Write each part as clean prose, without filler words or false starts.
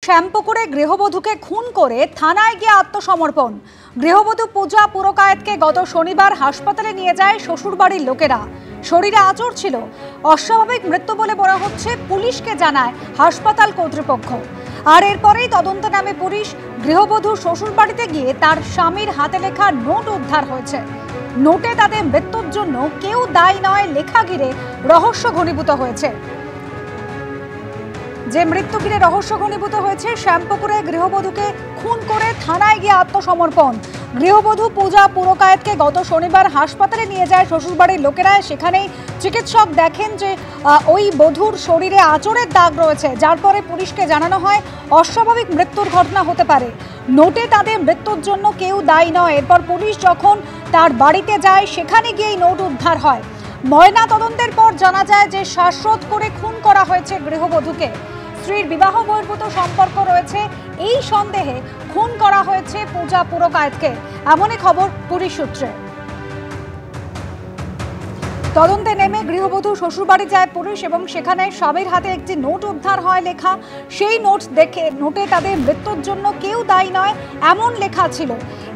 শ্যামপুকুরে গৃহবধূকে খুন করে থানায় গিয়ে আত্মসমর্পণ। গৃহবধূ পূজা পুরকায়েতকে গত শনিবার হাসপাতালে নিয়ে যায় শ্বশুরবাড়ির লোকেরা। শরীরে আঁচড় ছিল, অস্বাভাবিক মৃত্যু বলে বলা হচ্ছে, পুলিশকে জানায় হাসপাতাল কর্তৃপক্ষ। আর এরপরেই তদন্তে নামে পুলিশ। গৃহবধূ শ্বশুরবাড়িতে গিয়ে তার স্বামীর হাতে লেখা নোট উদ্ধার হয়েছে। নোটে তাদের মৃত্যুর জন্য কেউ দায়ী নয় লেখা ঘিরে রহস্য ঘনীভূত হয়েছে। যে মৃত্যু ঘিরে রহস্য ঘনীভূত হয়েছে, শ্যামপুকুরে গৃহবধূকে খুন করে থানায় গিয়ে আত্মসমর্পণ। গৃহবধূ পূজা পুরকায়েতকে গত শনিবার হাসপাতালে নিয়ে যায় শ্বশুরবাড়ির লোকেরা। সেখানেই চিকিৎসক দেখেন যে ওই বধূর শরীরে আঁচড়ের দাগ রয়েছে, যার পরে পুলিশকে জানানো হয় অস্বাভাবিক মৃত্যুর ঘটনা হতে পারে। নোটে তাদের মৃত্যুর জন্য কেউ দায়ী নয়। এরপর পুলিশ যখন তার বাড়িতে যায়, সেখানে গিয়ে নোট উদ্ধার হয়। ময়না তদন্তের পর জানা যায় যে শ্বাসরোধ করে খুন করা হয়েছে গৃহবধূকে। স্ত্রীর বিবাহ বহির্ভূত সম্পর্ক রয়েছে, এই সন্দেহে খুন করা হয়েছে পূজা পুরকায়েতকে, এমনই খবর পুলিশ সূত্রে। তদন্তে নেমে গৃহবধূ শ্বশুরবাড়ি যায় পুলিশ এবং সেখানে স্বামীর হাতে একটি নোট উদ্ধার হয় লেখা। সেই নোট দেখে নোটে তাদের মৃত্যুর জন্য কেউ দায়ী নয় এমন লেখা ছিল।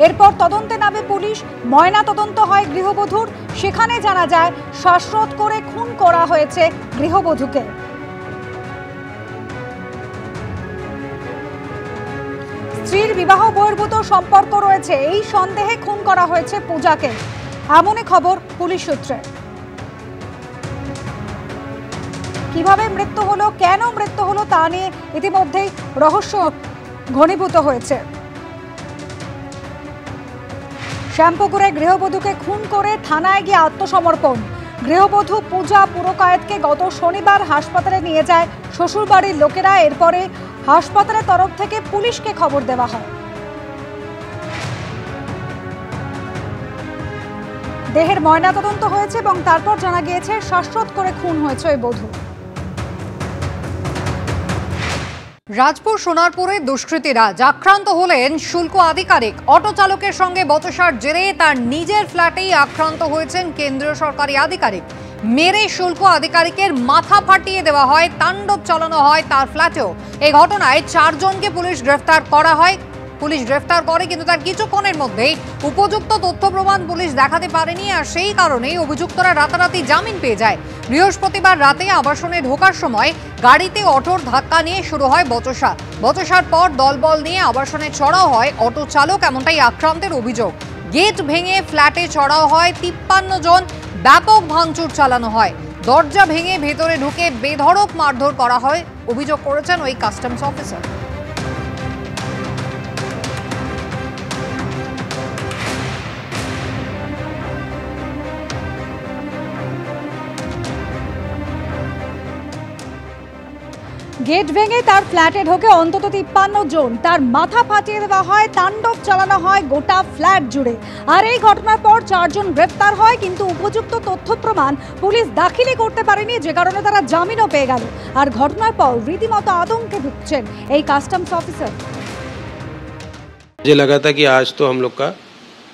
এরপর তদন্তে নামে পুলিশ, ময়না তদন্ত হয় গৃহবধূর। সেখানে জানা যায় শ্বাসরোধ করে খুন করা হয়েছে গৃহবধূকে। স্ত্রীর বিবাহ বহির্ভূত সম্পর্ক রয়েছে, এই সন্দেহে খুন করা হয়েছে পূজাকে, এমনই খবর পুলিশ সূত্রে। কিভাবে মৃত্যু হলো, কেন মৃত্যু হলো তা নিয়ে ইতিমধ্যেই রহস্য ঘনীভূত হয়েছে। শ্যামপুকুরে গৃহবধূকে খুন করে থানায় গিয়ে আত্মসমর্পণ। গৃহবধূ পূজা পুরকায়েতকে গত শনিবার হাসপাতালে নিয়ে যায় শ্বশুরবাড়ির লোকেরা। এরপরে হাসপাতালের তরফ থেকে পুলিশকে খবর দেওয়া হয়। দেহের ময়নাতদন্ত হয়েছে এবং তারপর জানা গিয়েছে শ্বাসরোধ করে খুন হয়েছে ওই বধূ। রাজপুর সোনারপুরে দুষ্কৃতীরা আক্রান্ত হলেন শুল্ক আধিকারিক। অটো চালকের সঙ্গে বচসার জেরে তার নিজের ফ্ল্যাটেই আক্রান্ত হয়েছেন কেন্দ্রীয় সরকারি আধিকারিক। মেরে শুল্ক আধিকারিকের মাথা ফাটিয়ে দেওয়া হয়, তাণ্ডব চালানো হয় তার ফ্ল্যাটেও। এই ঘটনায় 4 জনকে পুলিশ গ্রেফতার করা হয়। পুলিশ গ্রেফতার করে, কিন্তু তার কিছুক্ষণের মধ্যেই উপযুক্ত তথ্য প্রমাণ পুলিশ দেখাতে পারেনি। আর সেই কারণেই অভিযুক্তরা রাতারাতি জামিন পেয়ে যায়। বৃহস্পতিবার রাতে আবাসনে ঢোকার সময় গাড়িতে অটোর ধাক্কা নিয়ে শুরু হয় বচসা। বচসার পর দলবল নিয়ে আবাসনে চড়াও হয় অটো চালক, এমনটাই আক্রান্তের অভিযোগ। গেট ভেঙে ফ্ল্যাটে চড়াও হয় 53 জন, ব্যাপক ভাঙচুর চালানো হয়। দরজা ভেঙে ভেতরে ঢুকে বেধড়ক মারধর করা হয়, অভিযোগ করেছেন ওই কাস্টমস অফিসার। গেট ভেঙে তার ফ্ল্যাটে ঢোকে অন্তত 53 জন, তার মাথা ফাটিয়ে দেওয়া হয়, তাণ্ডব চালানো হয় গোটা ফ্ল্যাট জুড়ে। আর এই ঘটনার পর 4 জন গ্রেফতার হয়, কিন্তু উপযুক্ত তথ্য প্রমাণ পুলিশ দাখিলই করতে পারেনি, যে কারণে তারা জামিনও পেয়ে গেল। আর ঘটনার পর রীতিমতো আতঙ্কে ভুগছেন এই কাস্টমস অফিসার। मुझे लगा था कि आज तो हम लोग का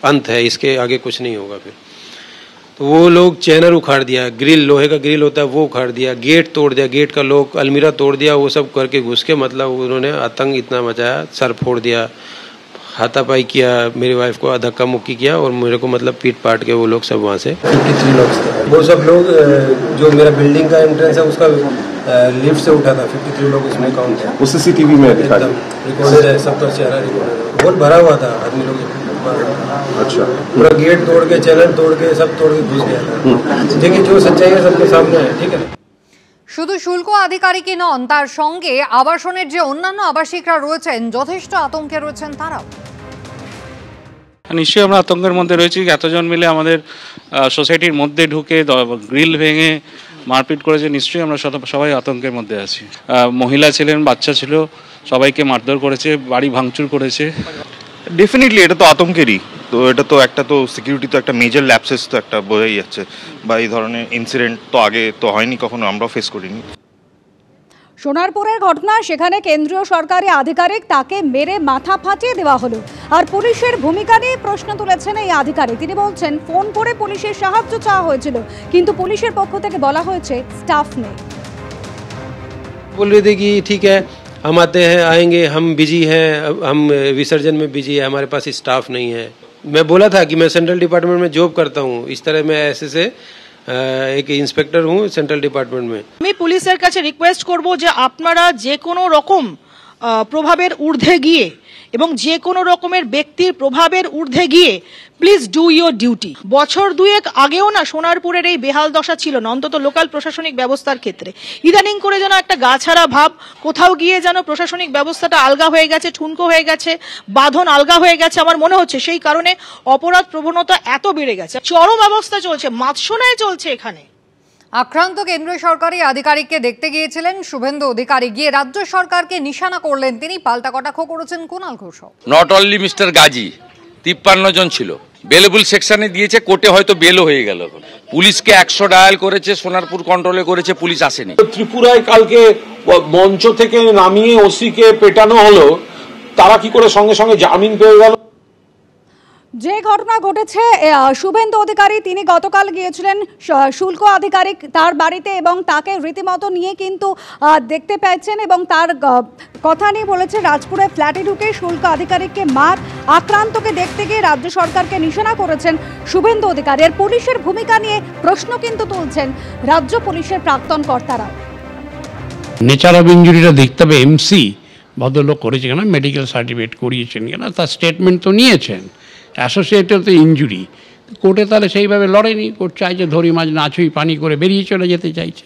अंत है, इसके आगे कुछ नहीं होगा। फिर तो वो लोग चैनर उखाड़ दिया, ग्रिल, लोहे का ग्रिल होता है वो उखाड़ दिया, गेट तोड़ दिया, गेट का लॉक, अलमीरा तोड़ दिया, वो सब करके घुस के मतलब उन्होंने आतंक इतना मचाया, सर फोड़ दिया, हाथापाई किया, मेरी वाइफ को धक्का मुक्की किया और मेरे को मतलब पीट पाट के वो लोग सब वहाँ से 53 लोग थे। वो सब लोग जो मेरा बिल्डिंग का एंट्रेंस है उसका लिफ्ट से उठा था, 53 लोग उसमें काउंट है। वो सीसीटीवी में रिकॉर्डेड है, सबका चेहरा रिकॉर्डेड है। बहुत भरा हुआ था आदमी लोग, अच्छा पूरा गेट तोड़ के, चैनल तोड़ के, सब तोड़ के घुस गया था। देखिए जो सच्चाई है सबके सामने है, ठीक है। শুধু শুল্ক আধিকারিকই নন, তার সঙ্গে আবাসনের যে অন্যান্য আবাসিকরা রয়েছেন যথেষ্ট আতঙ্কে রয়েছেন তারাও। নিশ্চয়ই আমরা আতঙ্কের মধ্যে রয়েছি। এতজন মিলে আমাদের সোসাইটির মধ্যে ঢুকে গ্রিল ভেঙে মারপিট করেছে, নিশ্চয়ই আমরা সবাই আতঙ্কের মধ্যে আছি। মহিলা ছিলেন, বাচ্চা ছিল, সবাইকে মারধর করেছে, বাড়ি ভাঙচুর করেছে। ডেফিনেটলি এটা তো আতঙ্কেরই। তো এটা তো একটা তো সিকিউরিটি তো একটা মেজর ল্যাপসেস তো একটা বোঝাই যাচ্ছে, বা এই ধরনের ইনসিডেন্ট তো আগে তো হয়নি কখনো, আমরাও ফেস করিনি। সোনারপুরের ঘটনা, সেখানে কেন্দ্রীয় সরকারি আধিকারিক, তাকে মেরে মাথা ফাটিয়ে দেওয়া হলো। আর পুলিশের ভূমিকা নিয়ে প্রশ্ন তুলেছেন এই আধিকারিক। তিনি বলছেন ফোন করে পুলিশের সাহায্য চাওয়া হয়েছিল, কিন্তু পুলিশের পক্ষ থেকে বলা হয়েছে স্টাফ নেই। बोल रहे थे कि ठीक है हम आते हैं आएंगे, हम बिजी हैं, हम विसर्जन में बिजी है, हमारे पास स्टाफ नहीं है। मैं बोला था कि मैं सेंट्रल डिपार्टमेंट में जॉब करता हूँ, इस तरह मैं ऐसे से एक इंस्पेक्टर हूँ सेंट्रल डिपार्टमेंट में। আমি পুলিশের কাছে রিকোয়েস্ট করব যে আপনারা যে কোনো রকম প্রভাবের ঊর্ধ্বে গিয়ে এবং যে কোনো রকমের ব্যক্তির প্রভাবের ঊর্ধ্বে গিয়ে প্লিজ ডু ইয়োর ডিউটি। বছর দুয়েক আগেও না সোনারপুরের এই বেহাল দশা ছিল না, অন্তত লোকাল প্রশাসনিক ব্যবস্থার ক্ষেত্রে। ইদানিং করে যেন একটা গাছাড়া ভাব, কোথাও গিয়ে যেন প্রশাসনিক ব্যবস্থাটা আলগা হয়ে গেছে, ঠুনকো হয়ে গেছে, বাঁধন আলগা হয়ে গেছে আমার মনে হচ্ছে। সেই কারণে অপরাধ প্রবণতা এত বেড়ে গেছে, চরম অবস্থা চলছে, মাতসোনায় চলছে এখানে। আক্রান্ত কেন্দ্রীয় সরকারি আধিকারিককে দেখতে গিয়েছিলেন শুভেন্দু অধিকারী, গিয়ে রাজ্য সরকারকে নিশানা করলেন তিনি। পাল্টা কটাক্ষ করেছেন Kunal Ghosh. Not only mister Gazi, 53 জন ছিল, বেলেবল সেকশনে দিয়েছে, কোর্টে হয়তো বেলও হয়ে গেল। পুলিশকে 100 ডায়াল করেছে, সোনারপুর কন্ট্রোলে করেছে, পুলিশ আসেনি। ত্রিপুরায় কালকে মঞ্চ থেকে নামিয়ে ওসিকে পেটানো হলো, তারা কি করে সঙ্গে সঙ্গে জামিন পেয়ে গেল? যে ঘটনা ঘটেছে, শুভেন্দু অধিকারী তিনি গতকাল গিয়েছিলেন শুল্ক আধিকারিক তার বাড়িতে এবং তাকে রীতিমতো নিয়ে কিন্তু দেখতে পেয়েছেন এবং তার কথা নিয়ে বলেছে রাজপুরে ফ্ল্যাটে ঢুকে শুল্ক আধিকারিককে মার, আক্রান্তকে দেখতে গিয়ে রাজ্য সরকারকে নিশানা করেছেন শুভেন্দু অধিকারী। এর পুলিশের ভূমিকা নিয়ে প্রশ্ন কিন্তু তুলছেন রাজ্য পুলিশের প্রাক্তন কর্তারা। নেচার অফ ইঞ্জুরিটা দেখতে হবে, এমসি ভদ্রলোক করেছে কেন, মেডিকেল সার্টিফিকেট করিয়েছেন কেন, তার স্টেটমেন্ট তো নিয়েছেন, অ্যাসোসিয়েটেড তো ইঞ্জুরি। কোর্টে তাহলে সেইভাবে লড়েনি, কোর্ট চাইছে ধরি মাছ না ছুঁই পানি করে বেরিয়ে চলে যেতে চাইছে।